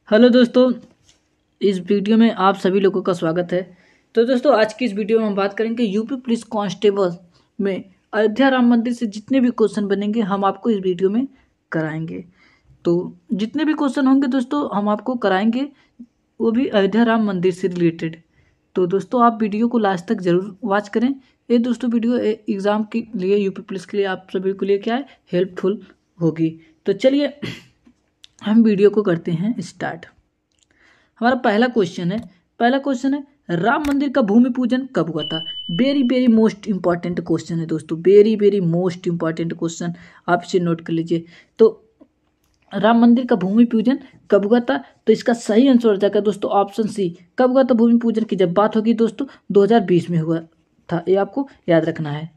Hello दोस्तों, इस video में आप सभी लोगों का स्वागत है। तो दोस्तों, आज की इस वीडियो में हम बात करेंगे यूपी पुलिस कांस्टेबल में अयोध्या राम मंदिर से जितने भी क्वेश्चन बनेंगे हम आपको इस वीडियो में कराएंगे। तो जितने भी क्वेश्चन होंगे दोस्तों हम आपको कराएंगे, वो भी अयोध्या राम मंदिर से रिलेटेड। तो दोस्तों, आप वीडियो को लास्ट तक जरूर वॉच करें। ये दोस्तों वीडियो एग्ज़ाम के लिए, यूपी पुलिस के लिए आप सभी को लिए क्या है, हेल्पफुल होगी। तो चलिए हम वीडियो को करते हैं स्टार्ट। हमारा पहला क्वेश्चन है राम मंदिर का भूमि पूजन कब हुआ था। Very very most important question है दोस्तों, very very most important question, आप इसे नोट कर लीजिए। तो राम मंदिर का भूमि पूजन कब हुआ था, तो इसका सही आंसर हो जाएगा दोस्तों ऑप्शन सी। कब हुआ था भूमि पूजन की जब बात होगी दोस्तों, 2020 में हुआ था, ये आपको याद रखना है।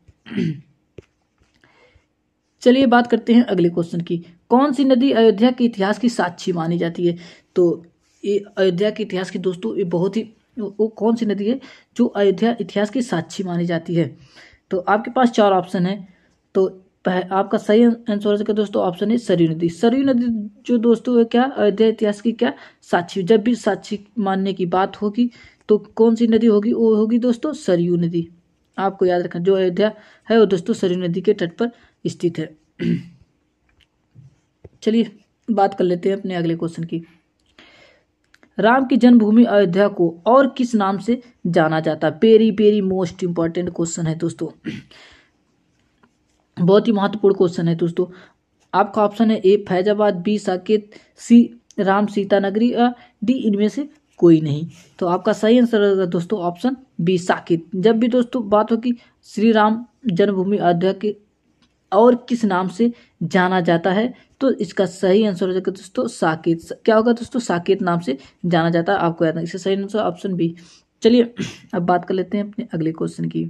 चलिए बात करते हैं अगले क्वेश्चन की। कौन सी नदी अयोध्या के इतिहास की साक्षी मानी जाती है। तो ये अयोध्या के इतिहास की दोस्तों ये बहुत ही, वो कौन सी नदी है जो अयोध्या इतिहास की साक्षी मानी जाती है। तो आपके पास चार ऑप्शन है। तो आपका सही आंसर हो जाएगा दोस्तों ऑप्शन है सरयू नदी। सरयू नदी जो दोस्तों है क्या, अयोध्या इतिहास की क्या साक्षी। जब भी साक्षी मानने की बात होगी तो कौन सी नदी होगी, वो होगी दोस्तों सरयू नदी। आपको याद रखना, जो अयोध्या है वो दोस्तों सरयू नदी के तट पर स्थित है। चलिए बात कर लेते हैं अपने अगले क्वेश्चन की। राम की जन्मभूमि अयोध्या को और किस नाम से जाना जाता। Very very most important question है दोस्तों, बहुत ही महत्वपूर्ण क्वेश्चन है दोस्तों। आपका ऑप्शन है ए फैजाबाद, बी साकेत, सी राम सीता नगरी, डी इनमें से कोई नहीं। तो आपका सही आंसर होगा दोस्तों ऑप्शन बी साकेत। जब भी दोस्तों बात होगी श्री राम जन्मभूमि अयोध्या के और किस नाम से जाना जाता है, तो इसका सही आंसर हो जाएगा दोस्तों साकेत। क्या होगा दोस्तों, साकेत नाम से जाना जाता है, आपको याद है। इसका सही आंसर ऑप्शन बी। चलिए अब बात कर लेते हैं अपने अगले क्वेश्चन की।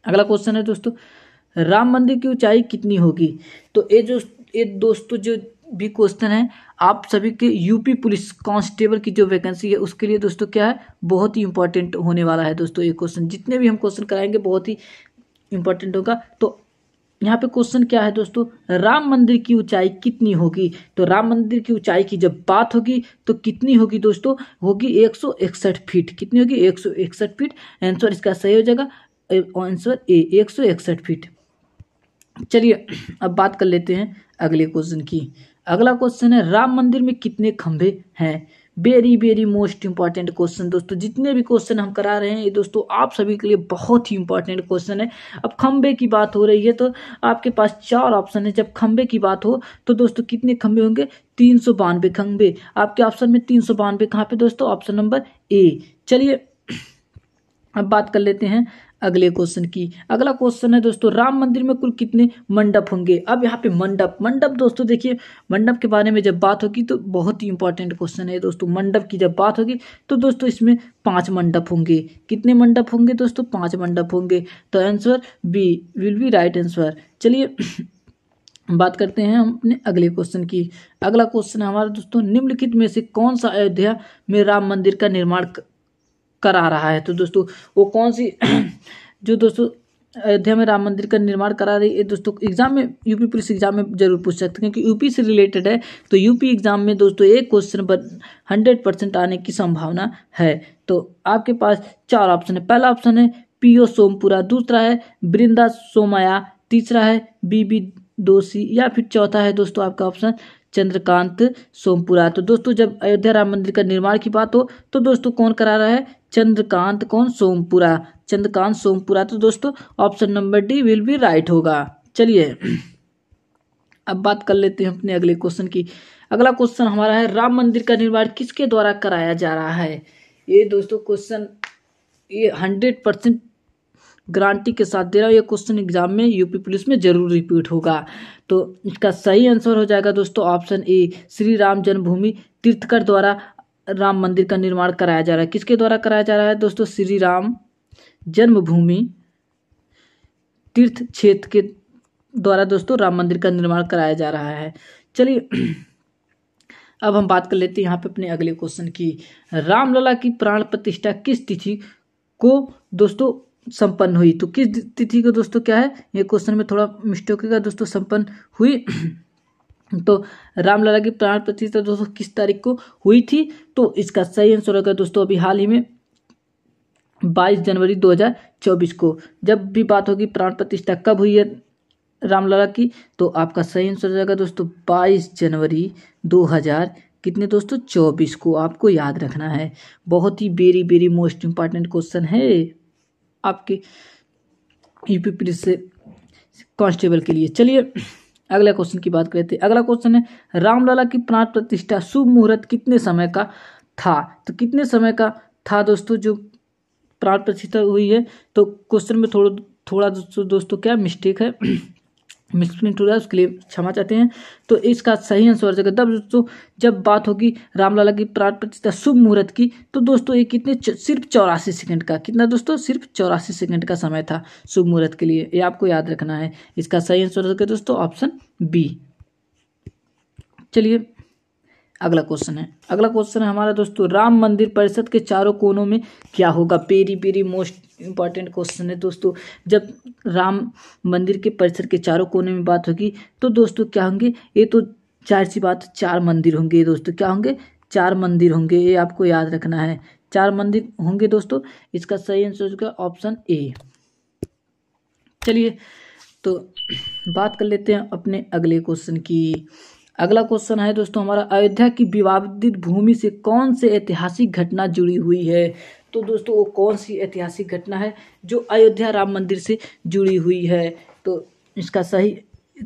अगला क्वेश्चन है दोस्तों, राम मंदिर की ऊंचाई कितनी होगी। तो ये दोस्तों जो भी क्वेश्चन है आप सभी के यूपी पुलिस कांस्टेबल की जो वैकेंसी है उसके लिए दोस्तों क्या है, बहुत ही इंपॉर्टेंट होने वाला है दोस्तों। ये क्वेश्चन जितने भी हम क्वेश्चन कराएंगे बहुत ही इंपॉर्टेंट होगा। तो यहाँ पे क्वेश्चन क्या है दोस्तों, राम मंदिर की ऊंचाई कितनी होगी। तो राम मंदिर की ऊंचाई की जब बात होगी तो कितनी होगी दोस्तों, होगी 161 फीट। कितनी होगी, 161 फीट। आंसर इसका सही हो जाएगा आंसर ए, 161 फीट। चलिए अब बात कर लेते हैं अगले क्वेश्चन की। अगला क्वेश्चन है राम मंदिर में कितने खंभे हैं। Very very most important question दोस्तों, जितने भी क्वेश्चन हम करा रहे हैं ये दोस्तों आप सभी के लिए बहुत ही इंपॉर्टेंट क्वेश्चन है। अब खंभे की बात हो रही है तो आपके पास चार ऑप्शन है। जब खंभे की बात हो तो दोस्तों कितने खंभे होंगे, 392 खंभे। आपके ऑप्शन में 392 कहाँ पे दोस्तों, ऑप्शन नंबर ए। चलिए अब बात कर लेते हैं अगले क्वेश्चन की। अगला क्वेश्चन है दोस्तों, राम मंदिर में कुल कितने मंडप होंगे। अब यहाँ पे मंडप दोस्तों देखिए, मंडप के बारे में जब बात होगी तो बहुत ही इंपॉर्टेंट क्वेश्चन है दोस्तों। मंडप की जब बात होगी तो दोस्तों इसमें 5 मंडप होंगे। कितने मंडप होंगे दोस्तों, 5 मंडप होंगे। तो answer B will be right answer. चलिए बात करते हैं हम अपने अगले क्वेश्चन की। अगला क्वेश्चन है हमारा दोस्तों, निम्नलिखित में से कौन सा अयोध्या में राम मंदिर का निर्माण करा रहा है। तो दोस्तों वो कौन सी जो दोस्तों अयोध्या में राम मंदिर का निर्माण करा रही है दोस्तों, एग्जाम में, यूपी पुलिस एग्जाम में जरूर पूछ सकते हैं क्योंकि यूपी से रिलेटेड है। तो यूपी एग्जाम में दोस्तों एक क्वेश्चन पर 100% आने की संभावना है। तो आपके पास चार ऑप्शन है। पहला ऑप्शन है पीओ सोमपुरा, दूसरा है वृंदा सोमया, तीसरा है बीबी दोषी, या फिर चौथा है दोस्तों आपका ऑप्शन चंद्रकांत सोमपुरा। तो दोस्तों जब अयोध्या राम मंदिर का निर्माण की बात हो तो दोस्तों कौन करा रहा है, चंद्रकांत कौन सोमपुरा, चंद्रकांत सोमपुरा। तो दोस्तों option number D will be right होगा। चलिए अब बात कर लेते हैं अपने अगले क्वेश्चन की। अगला क्वेश्चन हमारा है, राम मंदिर का निर्माण किसके द्वारा कराया जा रहा है। ये दोस्तों क्वेश्चन ये 100% गारंटी के साथ दे रहा हूँ, ये क्वेश्चन एग्जाम में यूपी पुलिस में जरूर रिपीट होगा। तो इसका सही आंसर हो जाएगा दोस्तों ऑप्शन ए, श्री राम जन्मभूमि तीर्थकर द्वारा राम मंदिर का निर्माण कराया जा रहा है। किसके द्वारा कराया जा रहा है दोस्तों, श्री राम जन्मभूमि तीर्थ क्षेत्र के द्वारा दोस्तों राम मंदिर का निर्माण कराया जा रहा है। चलिए अब हम बात कर लेते हैं यहाँ पे अपने अगले क्वेश्चन की। रामलला की प्राण प्रतिष्ठा किस तिथि को दोस्तों संपन्न हुई। तो किस तिथि को दोस्तों क्या है, ये क्वेश्चन में थोड़ा मिस्टेक होगा दोस्तों, संपन्न हुई तो रामलला की प्राण प्रतिष्ठा दोस्तों किस तारीख को हुई थी? तो इसका सही आंसर होगा दोस्तों अभी हाल ही में 22 जनवरी 2024 को। जब भी बात होगी प्राण प्रतिष्ठा कब हुई है रामलला की, तो आपका सही आंसर हो जाएगा दोस्तों 22 जनवरी 2000 कितने दोस्तों 24 को। आपको याद रखना है, बहुत ही very very most important question है आपके यूपी पुलिस से कांस्टेबल के लिए। चलिए अगला क्वेश्चन की बात करते हैं। अगला क्वेश्चन है रामलला की प्राण प्रतिष्ठा शुभ मुहूर्त कितने समय का था? तो कितने समय का था दोस्तों जो प्राण प्रतिष्ठा हुई है? तो क्वेश्चन में थोड़ा दोस्तों क्या मिस्टेक है, मिसप्रिंट हो रहा है, उसके लिए क्षमा चाहते हैं। तो इसका सही आंसर हो जाएगा तब दोस्तों जब बात होगी रामलला की प्राण प्रतिष्ठा शुभ मुहूर्त की, तो दोस्तों ये कितने सिर्फ 84 सेकंड का, कितना दोस्तों सिर्फ 84 सेकंड का समय था शुभ मुहूर्त के लिए, ये आपको याद रखना है। इसका सही आंसर हो जाएगा दोस्तों ऑप्शन बी। चलिए अगला क्वेश्चन है। अगला क्वेश्चन है हमारा दोस्तों राम मंदिर परिसर के चारों कोनों में क्या होगा? Very very most important question है दोस्तों। जब राम मंदिर के परिसर के चारों कोने में बात होगी तो दोस्तों क्या होंगे? ये तो जाहिर सी बात 4 मंदिर होंगे दोस्तों। क्या होंगे? 4 मंदिर होंगे, ये आपको याद रखना है। 4 मंदिर होंगे दोस्तों। इसका सही आंसर होगा ऑप्शन ए। चलिए तो बात कर लेते हैं अपने अगले क्वेश्चन की। अगला क्वेश्चन है दोस्तों हमारा अयोध्या की विवादित भूमि से कौन से ऐतिहासिक घटना जुड़ी हुई है? तो दोस्तों वो कौन सी ऐतिहासिक घटना है जो अयोध्या राम मंदिर से जुड़ी हुई है? तो इसका सही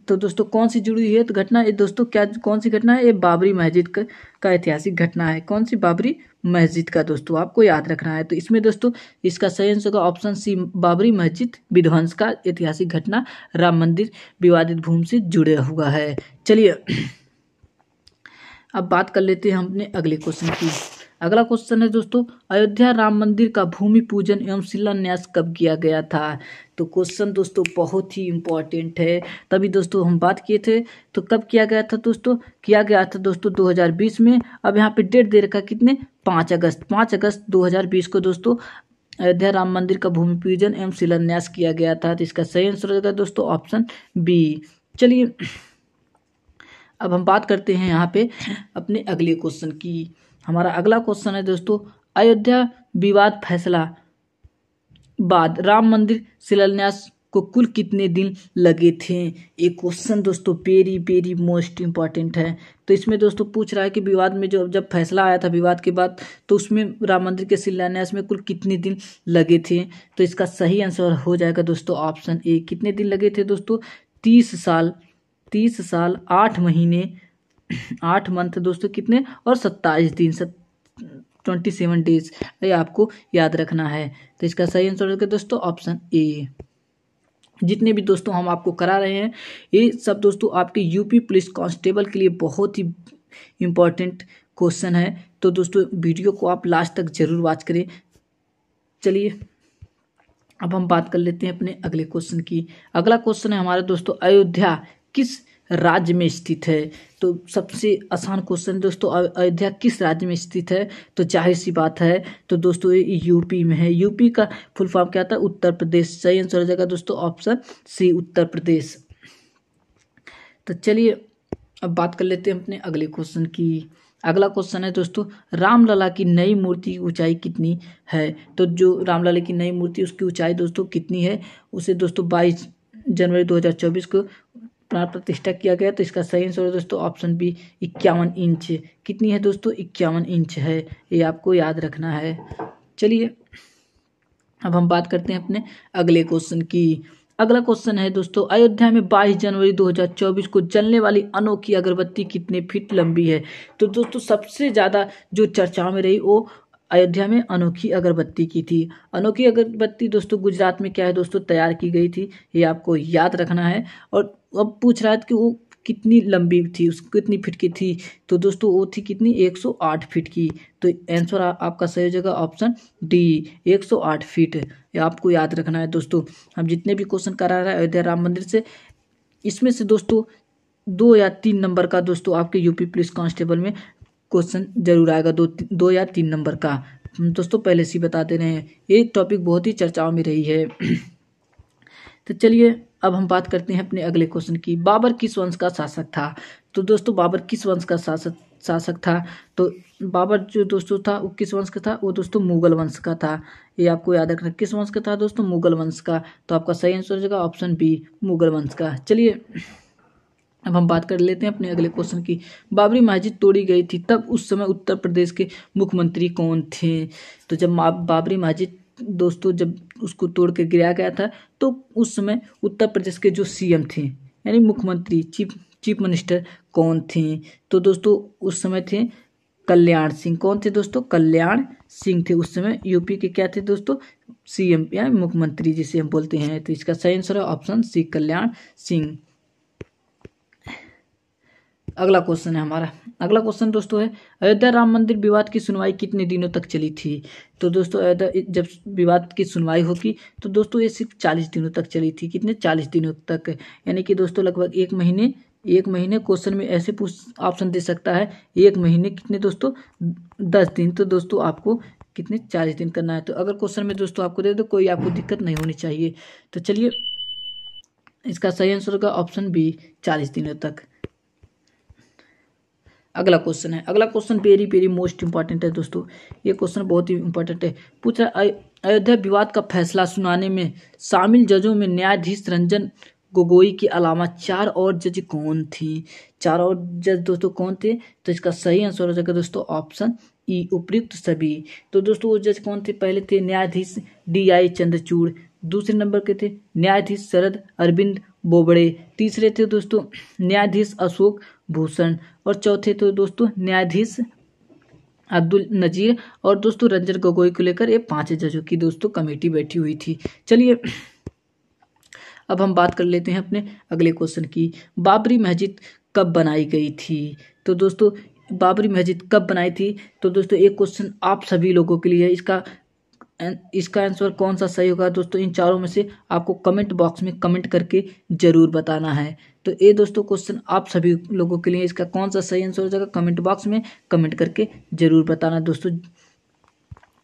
तो दोस्तों कौन सी जुड़ी हुई है तो घटना ये दोस्तों क्या कौन सी घटना है? ये बाबरी मस्जिद का ऐतिहासिक घटना है। कौन सी? बाबरी मस्जिद का दोस्तों आपको याद रखना है। तो इसमें दोस्तों इसका सही आंसर होगा ऑप्शन सी बाबरी मस्जिद विध्वंस का ऐतिहासिक घटना राम मंदिर विवादित भूमि से जुड़ा हुआ है। चलिए अब बात कर लेते हैं हम अपने अगले क्वेश्चन की। अगला क्वेश्चन है दोस्तों अयोध्या राम मंदिर का भूमि पूजन एवं शिलान्यास कब किया गया था? तो क्वेश्चन दोस्तों बहुत ही इम्पोर्टेंट है, तभी दोस्तों हम बात किए थे। तो कब किया गया था दोस्तों? किया गया था दोस्तों 2020 में। अब यहाँ पे डेट दे रखा कितने? 5 अगस्त 2020 को दोस्तों अयोध्या राम मंदिर का भूमि पूजन एवं शिलान्यास किया गया था। तो इसका सही आंसर होगा दोस्तों ऑप्शन बी। चलिए अब हम बात करते हैं यहाँ पे अपने अगले क्वेश्चन की। हमारा अगला क्वेश्चन है दोस्तों अयोध्या विवाद फैसला बाद राम मंदिर शिलान्यास को कुल कितने दिन लगे थे? एक क्वेश्चन दोस्तों वेरी वेरी मोस्ट इंपॉर्टेंट है। तो इसमें दोस्तों पूछ रहा है कि विवाद में जब फैसला आया था विवाद के बाद, तो उसमें राम मंदिर के शिलान्यास में कुल कितने दिन लगे थे? तो इसका सही आंसर हो जाएगा दोस्तों ऑप्शन ए। कितने दिन लगे थे दोस्तों? 30 साल 8 महीने 8 मंथ दोस्तों कितने और 27 दिन 27 डेज, ये आपको याद रखना है। तो इसका सही आंसर होगा दोस्तों ऑप्शन ए। जितने भी दोस्तों हम आपको करा रहे हैं ये सब दोस्तों आपके यूपी पुलिस कांस्टेबल के लिए बहुत ही इम्पोर्टेंट क्वेश्चन है। तो दोस्तों वीडियो को आप लास्ट तक जरूर वॉच करें। चलिए अब हम बात कर लेते हैं अपने अगले क्वेश्चन की। अगला क्वेश्चन है हमारा दोस्तों अयोध्या किस राज्य में स्थित है? तो सबसे आसान क्वेश्चन दोस्तों अयोध्या किस राज्य में स्थित है? तो जाहिर सी बात है तो दोस्तों ये यूपी में है। यूपी का फुल फॉर्म क्या था? उत्तर प्रदेश। सही आंसर हो जाएगा दोस्तों ऑप्शन सी उत्तर प्रदेश। तो चलिए अब बात कर लेते हैं अपने अगले क्वेश्चन की। अगला क्वेश्चन है दोस्तों रामलला की नई मूर्ति की ऊंचाई कितनी है? तो जो रामलला की नई मूर्ति उसकी ऊंचाई दोस्तों कितनी है? उसे दोस्तों 22 जनवरी 2024 को प्राण प्रतिष्ठा किया गया। तो इसका सही आंसर है दोस्तों ऑप्शन बी 51 इंच। कितनी है दोस्तों? 51 इंच है, ये आपको याद रखना है। चलिए अब हम बात करते हैं अपने अगले क्वेश्चन की। अगला क्वेश्चन है दोस्तों अयोध्या में 22 जनवरी 2024 को जलने वाली अनोखी अगरबत्ती कितने फीट लंबी है? तो दोस्तों सबसे ज़्यादा जो चर्चाओं में रही वो अयोध्या में अनोखी अगरबत्ती की थी। अनोखी अगरबत्ती दोस्तों गुजरात में क्या है दोस्तों तैयार की गई थी, ये आपको याद रखना है। और अब पूछ रहा है कि वो कितनी लंबी थी, उसको कितनी फीट की थी? तो दोस्तों वो थी कितनी? 108 फीट की। तो आंसर आपका सही हो जाएगा ऑप्शन डी 108 फीट। ये आपको याद रखना है दोस्तों। हम जितने भी क्वेश्चन करा रहे हैं अयोध्या राम मंदिर से, इसमें से दोस्तों 2 या 3 नंबर का दोस्तों आपके यूपी पुलिस कांस्टेबल में क्वेश्चन जरूर आएगा। 2 या 3 नंबर का दोस्तों पहले से ही बता दे रहे हैं। ये टॉपिक बहुत ही चर्चाओं में रही है। तो चलिए अब हम बात करते हैं अपने अगले क्वेश्चन की। बाबर किस वंश का शासक था? तो दोस्तों बाबर किस वंश का शासक था? तो बाबर जो दोस्तों था वो किस वंश का था? वो दोस्तों मुगल वंश का था। ये आपको याद रखना, किस वंश का था दोस्तों? मुगल वंश का। तो आपका सही आंसर हो जाएगा ऑप्शन बी, मुगल वंश का। चलिए अब हम बात कर लेते हैं अपने अगले क्वेश्चन की। बाबरी मस्जिद तोड़ी गई थी तब उस समय उत्तर प्रदेश के मुख्यमंत्री कौन थे? तो जब बाबरी मस्जिद दोस्तों जब उसको तोड़ के गिराया गया था तो उस समय उत्तर प्रदेश के जो सीएम थे यानी मुख्यमंत्री चीफ मिनिस्टर कौन थे? तो दोस्तों उस समय थे कल्याण सिंह। कौन थे दोस्तों? कल्याण सिंह थे उस समय यूपी के क्या थे दोस्तों? सीएम या मुख्यमंत्री जिसे हम बोलते हैं। तो इसका सही आंसर है ऑप्शन सी, कल्याण सिंह। अगला क्वेश्चन है हमारा। अगला क्वेश्चन दोस्तों है अयोध्या राम मंदिर विवाद की सुनवाई कितने दिनों तक चली थी? तो दोस्तों अयोध्या जब विवाद की सुनवाई होगी तो दोस्तों ये सिर्फ 40 दिनों तक चली थी। कितने? 40 दिनों तक, यानी कि दोस्तों लगभग एक महीने क्वेश्चन में ऐसे ऑप्शन दे सकता है। एक महीने कितने दोस्तों? 10 दिन। तो दोस्तों आपको कितने? 40 दिन करना है। तो अगर क्वेश्चन में दोस्तों आपको दे दो कोई आपको दिक्कत नहीं होनी चाहिए। तो चलिए इसका सही आंसर होगा ऑप्शन बी, 40 दिनों तक। अगला क्वेश्चन है। अगला question very very most important है दोस्तों। ये क्वेश्चन बहुत ही इंपॉर्टेंट है। पूछ रहा है अयोध्या विवाद का फैसला सुनाने में शामिल जजों में न्यायाधीश रंजन गोगोई के अलावा 4 और जज कौन थी? 4 और जज दोस्तों कौन थे? तो इसका सही आंसर हो जाएगा दोस्तों ऑप्शन ई, उपयुक्त सभी। तो दोस्तों वो जज कौन थे? पहले थे न्यायाधीश DI चंद्रचूड़, दूसरे नंबर के थे न्यायाधीश शरद अरविंद बोबड़े, तीसरे थे दोस्तों न्यायाधीश अशोक भूषण और चौथे तो दोस्तों न्यायाधीश अब्दुल नजीर। और दोस्तों रंजन गोगोई को लेकर ये 5 जजों की दोस्तों कमेटी बैठी हुई थी। चलिए अब हम बात कर लेते हैं अपने अगले क्वेश्चन की। बाबरी मस्जिद कब बनाई गई थी? तो दोस्तों बाबरी मस्जिद कब बनाई थी? तो दोस्तों एक क्वेश्चन आप सभी लोगों के लिए, इसका आंसर कौन सा सही होगा दोस्तों इन चारों में से आपको कमेंट बॉक्स में कमेंट करके जरूर बताना है। तो ये दोस्तों क्वेश्चन आप सभी लोगों के लिए, इसका कौन सा सही आंसर हो जाएगा कमेंट बॉक्स में कमेंट करके जरूर बताना दोस्तों।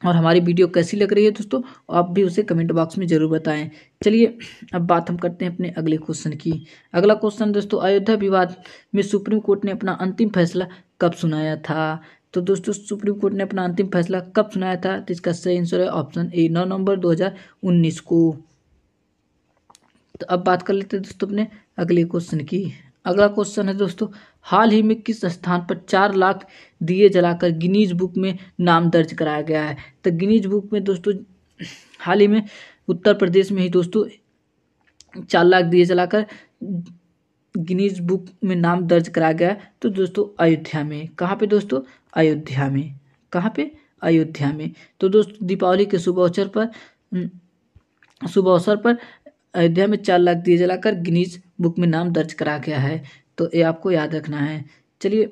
और हमारी वीडियो कैसी लग रही है दोस्तों आप भी उसे कमेंट बॉक्स में जरूर बताएं। चलिए अब बात हम करते हैं अपने अगले क्वेश्चन की। अगला क्वेश्चन दोस्तों अयोध्या विवाद में सुप्रीम कोर्ट ने अपना अंतिम फैसला कब सुनाया था? तो दोस्तों सुप्रीम कोर्ट ने अपना अंतिम फैसला कब सुनाया था? तो इसका सही आंसर है ऑप्शन ए, 9 नवंबर 2019 को। तो अब बात कर लेते हैं दोस्तों अपने अगले क्वेश्चन की। अगला क्वेश्चन है दोस्तों हाल ही में किस स्थान पर 4 लाख दिए जलाकर गिनीज बुक में नाम दर्ज कराया गया है? तो गिनीज बुक में दोस्तों हाल ही में उत्तर प्रदेश में ही दोस्तों 4 लाख दिए जलाकर गिनीज बुक में नाम दर्ज कराया गया। तो दोस्तों अयोध्या में। कहाँ पे दोस्तों? अयोध्या में। कहाँ पे? अयोध्या में। तो दोस्तों दीपावली के शुभ अवसर पर अयोध्या में 4 लाख दिए जलाकर गिनीज बुक में नाम दर्ज करा गया है। तो ये आपको याद रखना है। चलिए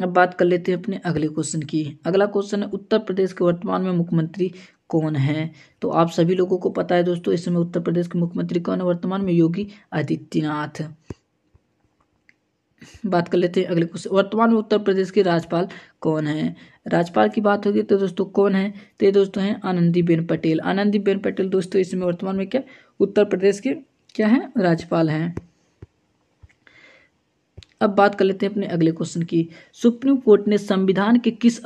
अब बात कर लेते हैं अपने अगले क्वेश्चन की। अगला क्वेश्चन है उत्तर प्रदेश के वर्तमान में मुख्यमंत्री कौन है? तो आप सभी लोगों को पता है दोस्तों इस समय उत्तर प्रदेश के मुख्यमंत्री कौन है वर्तमान में? योगी आदित्यनाथ। बात कर लेते हैं अगले क्वेश्चन वर्तमान में उत्तर प्रदेश के राज्यपाल कौन है? राज्यपाल की बात होगी तो दोस्तों कौन है? तो ये दोस्तों हैं आनंदीबेन पटेल। आनंदीबेन पटेल दोस्तों इस समय वर्तमान में क्या उत्तर प्रदेश के क्या है? राज्यपाल हैं। अब बात कर लेते हैं अपने अगले क्वेश्चन की। सुप्रीम कोर्ट ने संविधान के किस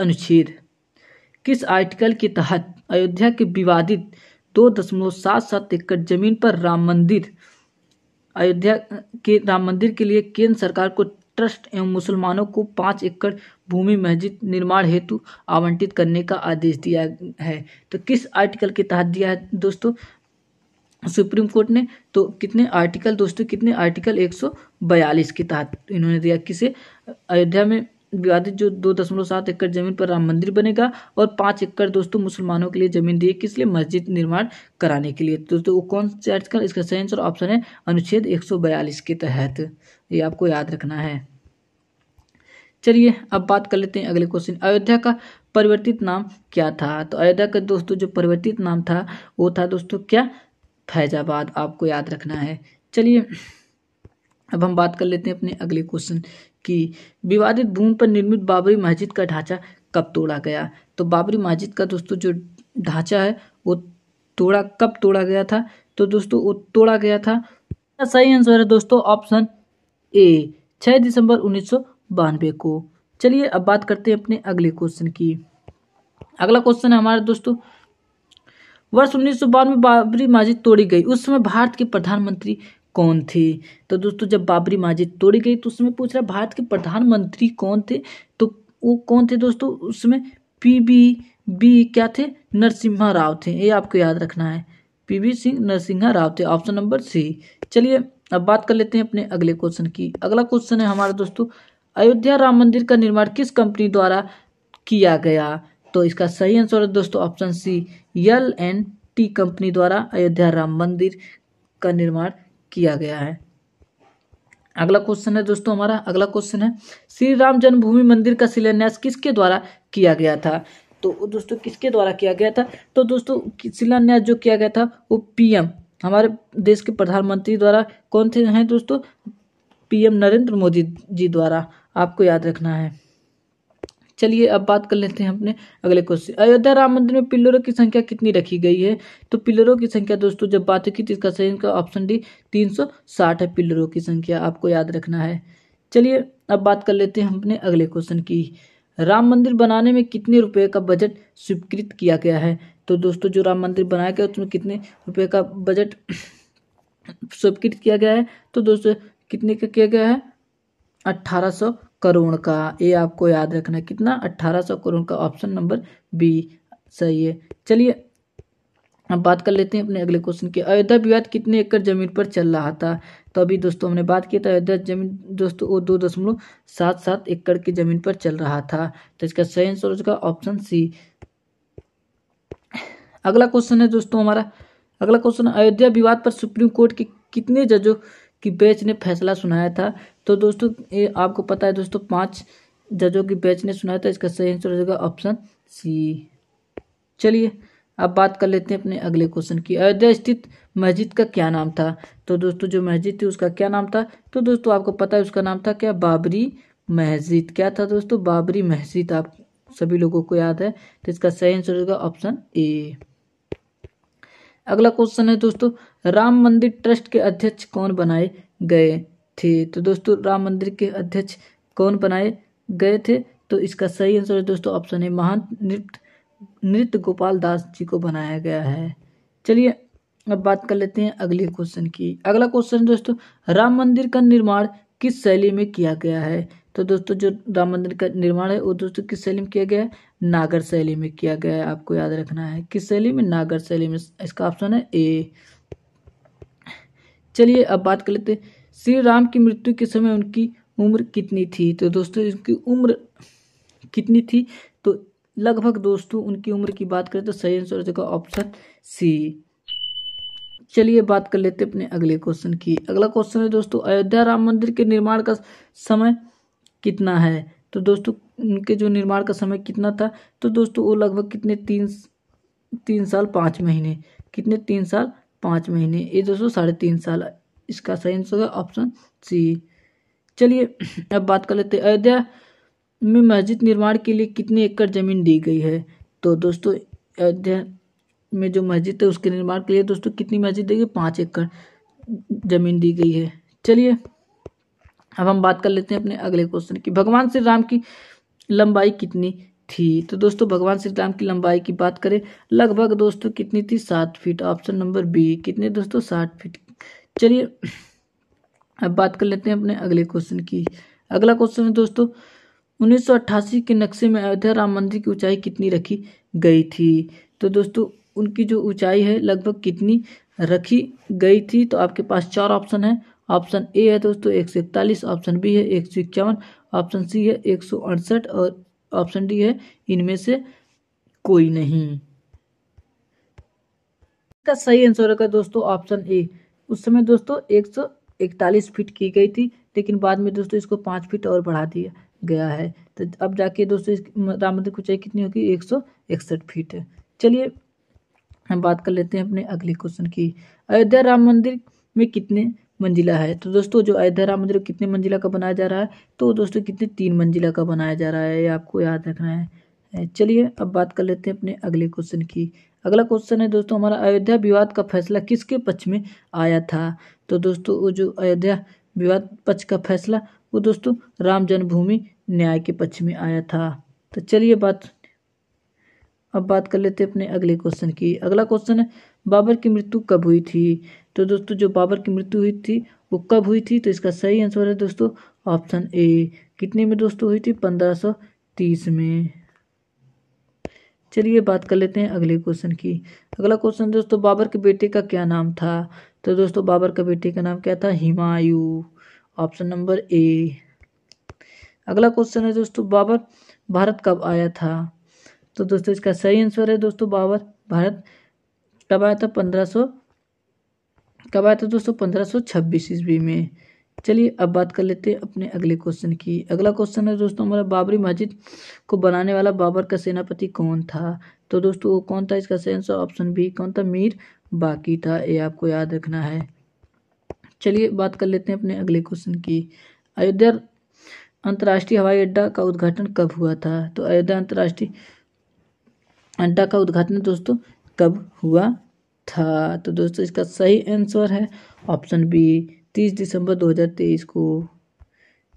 आर्टिकल के तहत अयोध्या के विवादित 2.77 एकड़ जमीन पर अयोध्या के राम मंदिर के लिए केंद्र सरकार को ट्रस्ट एवं मुसलमानों को 5 एकड़ भूमि मस्जिद निर्माण हेतु आवंटित करने का आदेश दिया है? तो किस आर्टिकल के तहत दिया है दोस्तों सुप्रीम कोर्ट ने? तो कितने आर्टिकल दोस्तों? कितने आर्टिकल? 142 के तहत इन्होंने दिया। किसे? अयोध्या में विवादित जो 2.7 एकड़ जमीन पर राम मंदिर बनेगा और 5 एकड़ दोस्तों मुसलमानों के लिए जमीन दी, किस लिए? मस्जिद निर्माण कराने के लिए। दोस्तों वो कौन से आर्टिकल? इसका सही आंसर ऑप्शन है अनुच्छेद 142 के तहत। ये आपको याद रखना है। चलिए अब बात कर लेते हैं अगले क्वेश्चन। अयोध्या का परिवर्तित नाम क्या था? तो अयोध्या का दोस्तों जो परिवर्तित नाम था वो था दोस्तों क्या? फैजाबाद। आपको याद रखना है। चलिए अब हम बात कर लेते हैं अपने अगले क्वेश्चन की। विवादित भूमि पर निर्मित बाबरी मस्जिद का ढांचा कब तोड़ा गया? तो बाबरी मस्जिद का दोस्तों जो ढांचा है वो कब तोड़ा गया था? तो दोस्तों वो तोड़ा गया था सही आंसर है दोस्तों ऑप्शन ए 6 दिसंबर 1992 को। चलिए अब बात करते हैं अपने अगले क्वेश्चन की। अगला क्वेश्चन है हमारे दोस्तों, वर्ष 1992 में बाबरी मस्जिद तोड़ी गई, उस समय भारत के प्रधानमंत्री कौन थे? तो दोस्तों जब बाबरी मस्जिद तोड़ी गई तो उसमें पूछ रहा है भारत के प्रधानमंत्री कौन थे, तो वो कौन थे दोस्तों? उसमें PV क्या थे? नरसिम्हा राव थे, ये आपको याद रखना है, PV सिंह नरसिम्हा राव थे, ऑप्शन नंबर सी। चलिए अब बात कर लेते हैं अपने अगले क्वेश्चन की। अगला क्वेश्चन है हमारा दोस्तों, अयोध्या राम मंदिर का निर्माण किस कंपनी द्वारा किया गया? तो इसका सही आंसर है दोस्तों ऑप्शन सी, L&T कंपनी द्वारा अयोध्या राम मंदिर का निर्माण किया गया है। अगला क्वेश्चन है दोस्तों हमारा, अगला क्वेश्चन है, श्री राम जन्मभूमि मंदिर का शिलान्यास किसके द्वारा किया गया था? तो दोस्तों किसके द्वारा किया गया था? तो दोस्तों शिलान्यास जो किया गया था वो PM हमारे देश के प्रधानमंत्री द्वारा, कौन थे हैं दोस्तों? PM नरेंद्र मोदी जी द्वारा, आपको याद रखना है। चलिए अब बात कर लेते हैं अपने अगले क्वेश्चन, अयोध्या राम मंदिर में पिलरों की संख्या कितनी रखी गई है? तो पिलरों की संख्या दोस्तों जब बात की तो इसका सही ऑप्शन डी 360 है पिलरों की संख्या, आपको याद रखना है। चलिए अब बात कर लेते हैं अपने अगले क्वेश्चन की, राम मंदिर बनाने में कितने रुपए का बजट स्वीकृत किया गया है? तो दोस्तों जो राम मंदिर बनाया गया उसमें कितने रुपए का बजट स्वीकृत किया गया है? तो दोस्तों कितने का किया गया है? 1800 करोड़ का, ये आपको याद रखना है, कितना? 1800 करोड़ का, ऑप्शन नंबर बी सही है। चलिए अब बात कर लेते हैं अपने अगले क्वेश्चन की, अयोध्या विवाद कितने एकड़ जमीन पर चल रहा था? तो अभी दोस्तों हमने बात की था अयोध्या जमीन दोस्तों वो 2.77 एकड़ की जमीन पर चल रहा था, तो इसका सही आंसर होगा ऑप्शन सी। अगला क्वेश्चन है दोस्तों हमारा, अगला क्वेश्चन, अयोध्या विवाद पर सुप्रीम कोर्ट के कितने जजों की बेंच ने फैसला सुनाया था? तो दोस्तों ये आपको पता है दोस्तों 5 जजों की बेंच ने सुनाया था, इसका सही आंसर होगा ऑप्शन सी। चलिए अब बात कर लेते हैं अपने अगले क्वेश्चन की, अयोध्या स्थित मस्जिद का क्या नाम था? तो दोस्तों जो मस्जिद थी उसका क्या नाम था? तो दोस्तों आपको पता है उसका नाम था क्या? बाबरी मस्जिद। क्या था दोस्तों? बाबरी मस्जिद, आप सभी लोगों को याद है, तो इसका सही आंसर होगा ऑप्शन ए। अगला क्वेश्चन है दोस्तों, राम मंदिर ट्रस्ट के अध्यक्ष कौन बनाए गए थे? तो दोस्तों राम मंदिर के अध्यक्ष कौन बनाए गए थे? तो इसका सही आंसर है दोस्तों ऑप्शन है, महान नृत्य गोपाल दास जी को बनाया गया है। चलिए अब बात कर लेते हैं अगले क्वेश्चन की। अगला क्वेश्चन दोस्तों, राम मंदिर का निर्माण किस शैली में किया गया है? तो दोस्तों जो राम मंदिर का निर्माण है वो दोस्तों किस शैली में किया गया है? नागर शैली में किया गया है, आपको याद रखना है, किस शैली में? नागर शैली में, इसका ऑप्शन है ए। चलिए अब बात कर लेते हैं, श्री राम की मृत्यु के समय उनकी उम्र कितनी थी? तो दोस्तों इनकी उम्र कितनी थी? तो लगभग दोस्तों उनकी उम्र की बात करें तो सही आंसर होगा ऑप्शन सी। चलिए बात कर लेते हैं अपने अगले क्वेश्चन की। अगला क्वेश्चन है दोस्तों, अयोध्या राम मंदिर के निर्माण का समय कितना है? तो दोस्तों उनके जो निर्माण का समय कितना था? तो दोस्तों वो लगभग कितने, 3 साल 5 महीने, कितने? 3 साल 5 महीने, ये दोस्तों 3.5 साल, इसका सही आंसर होगा ऑप्शन सी। चलिए अब बात कर लेते हैं, अयोध्या में मस्जिद निर्माण के लिए कितने एकड़ जमीन दी गई है? तो दोस्तों अयोध्या में जो मस्जिद है उसके निर्माण के लिए दोस्तों कितनी मस्जिद दी गई? 5 एकड़ जमीन दी गई है। चलिए अब हम बात कर लेते हैं अपने अगले क्वेश्चन की, भगवान श्री राम की लंबाई कितनी थी? तो दोस्तों भगवान श्री राम की लंबाई की बात करें लगभग दोस्तों कितनी थी? 7 फीट, ऑप्शन नंबर बी, कितने दोस्तों? 60 फीट। चलिए अब बात कर लेते हैं अपने अगले क्वेश्चन की। अगला क्वेश्चन है दोस्तों, 1988 के नक्शे में अयोध्या राम मंदिर की ऊंचाई कितनी रखी गई थी? तो दोस्तों उनकी जो ऊंचाई है लगभग कितनी रखी गई थी? तो आपके पास 4 ऑप्शन है, ऑप्शन ए है दोस्तों 141, ऑप्शन बी है 151, ऑप्शन सी है 168 और ऑप्शन डी है इनमें से कोई नहीं। इसका सही आंसर होगा दोस्तों ऑप्शन ए। उस समय दोस्तों 141 फीट की गई थी, लेकिन बाद में दोस्तों इसको 5 फीट और बढ़ा दिया गया है, तो अब जाके दोस्तों इस राम मंदिर की ऊंचाई कितनी होगी? 161 फीट है। चलिए हम बात कर लेते हैं अपने अगले क्वेश्चन की, अयोध्या राम मंदिर में कितने मंजिला है? तो दोस्तों जो अयोध्या राम मंदिर कितने मंजिला का बनाया जा रहा है? तो दोस्तों कितने? 3 मंजिला का बनाया जा रहा है, ये आपको याद रखना है। चलिए अब बात कर लेते हैं अपने अगले क्वेश्चन की। अगला क्वेश्चन है दोस्तों हमारा, अयोध्या विवाद का फैसला किसके पक्ष में आया था? तो दोस्तों वो जो अयोध्या विवाद पक्ष का फैसला वो दोस्तों राम जन्मभूमि न्याय के पक्ष में आया था। तो चलिए अब बात कर लेते हैं अपने अगले क्वेश्चन की। अगला क्वेश्चन है, बाबर की मृत्यु कब हुई थी? तो दोस्तों जो बाबर की मृत्यु हुई थी वो कब हुई थी? तो इसका सही आंसर है दोस्तों ऑप्शन ए। कितने में दोस्तों हुई थी? 1530 में। चलिए बात कर लेते हैं अगले क्वेश्चन की। अगला क्वेश्चन दोस्तों, बाबर के बेटे का क्या नाम था? तो दोस्तों बाबर का बेटे का नाम क्या था? हुमायूं। Option number A. अगला क्वेश्चन है दोस्तों, बाबर भारत कब आया था? तो दोस्तों इसका सही आंसर है दोस्तों बाबर भारत कब आया था? 1526 ईस्वी में। चलिए अब बात कर लेते हैं अपने अगले क्वेश्चन की। अगला क्वेश्चन है दोस्तों हमारा, बाबरी मस्जिद को बनाने वाला बाबर का सेनापति कौन था? तो दोस्तों वो कौन था? इसका सही आंसर ऑप्शन बी कौन था? मीर बाकी था। ये आपको याद रखना है। चलिए बात कर लेते हैं अपने अगले क्वेश्चन की। अयोध्या अंतर्राष्ट्रीय हवाई अड्डा का उद्घाटन कब हुआ था? तो अयोध्या अंतर्राष्ट्रीय अड्डा का उद्घाटन दोस्तों कब हुआ था? तो दोस्तों इसका सही आंसर है ऑप्शन बी 30 दिसंबर 2023 को।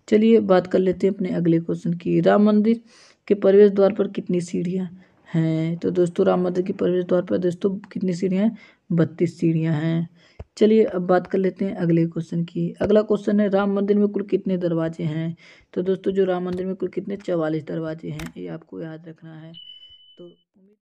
चलिए बात कर लेते हैं अपने अगले क्वेश्चन की। राम मंदिर के प्रवेश द्वार पर कितनी सीढ़ियां हैं? तो दोस्तों राम मंदिर के प्रवेश द्वार पर दोस्तों कितनी सीढ़ियां हैं? 32 सीढ़ियां हैं। चलिए अब बात कर लेते हैं अगले क्वेश्चन की। अगला क्वेश्चन है, राम मंदिर में कुल कितने दरवाजे हैं? तो दोस्तों जो राम मंदिर में कुल कितने 44 दरवाजे हैं, ये आपको याद रखना है। तो